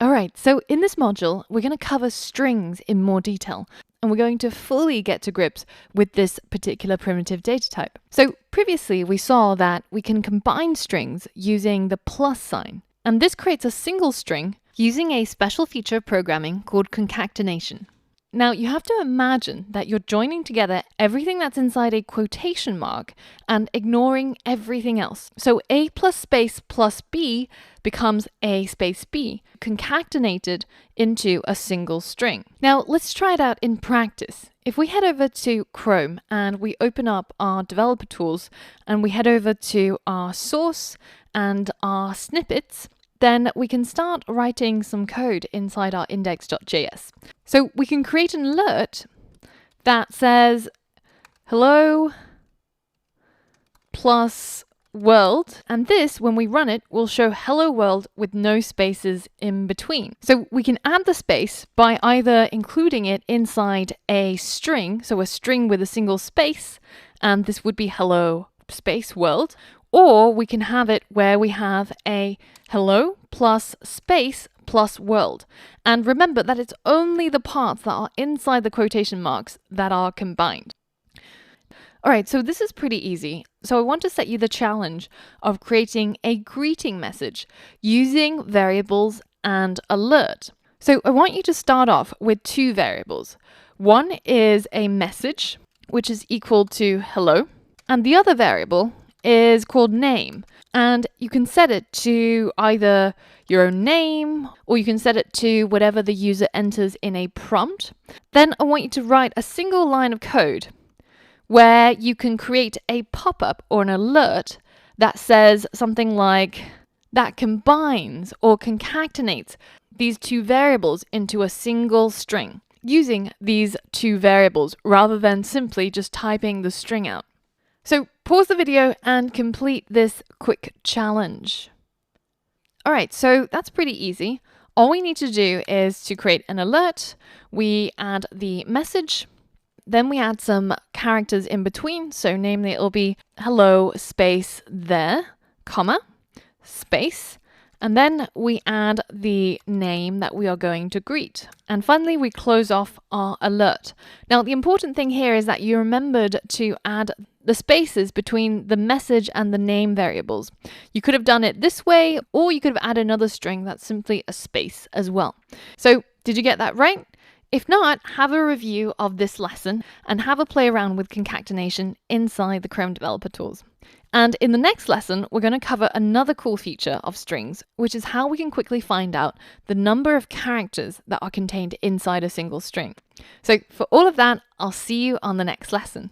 All right, so in this module, we're going to cover strings in more detail, and we're going to fully get to grips with this particular primitive data type. So previously, we saw that we can combine strings using the plus sign, and this creates a single string using a special feature of programming called concatenation. Now, you have to imagine that you're joining together everything that's inside a quotation mark and ignoring everything else. So A plus space plus B becomes A space B, concatenated into a single string. Now, let's try it out in practice. If we head over to Chrome and we open up our developer tools and we head over to our source and our snippets, then we can start writing some code inside our index.js. So we can create an alert that says hello plus world, and this, when we run it, will show hello world with no spaces in between. So we can add the space by either including it inside a string, so a string with a single space, and this would be hello space world, or we can have it where we have a hello plus space plus world. And remember that it's only the parts that are inside the quotation marks that are combined. All right, so this is pretty easy. So I want to set you the challenge of creating a greeting message using variables and alert. So I want you to start off with two variables. One is a message, which is equal to hello, and the other variable is called name, and you can set it to either your own name or you can set it to whatever the user enters in a prompt. Then I want you to write a single line of code where you can create a pop-up or an alert that says something like that combines or concatenates these two variables into a single string using these two variables rather than simply just typing the string out. So pause the video and complete this quick challenge. All right, so that's pretty easy. All we need to do is to create an alert. We add the message, then we add some characters in between. So namely, it'll be hello space there, comma, space, and then we add the name that we are going to greet. And finally, we close off our alert. Now, the important thing here is that you remembered to add the spaces between the message and the name variables. You could have done it this way, or you could have added another string that's simply a space as well. So did you get that right? If not, have a review of this lesson and have a play around with concatenation inside the Chrome developer tools. And in the next lesson, we're going to cover another cool feature of strings, which is how we can quickly find out the number of characters that are contained inside a single string. So for all of that, I'll see you on the next lesson.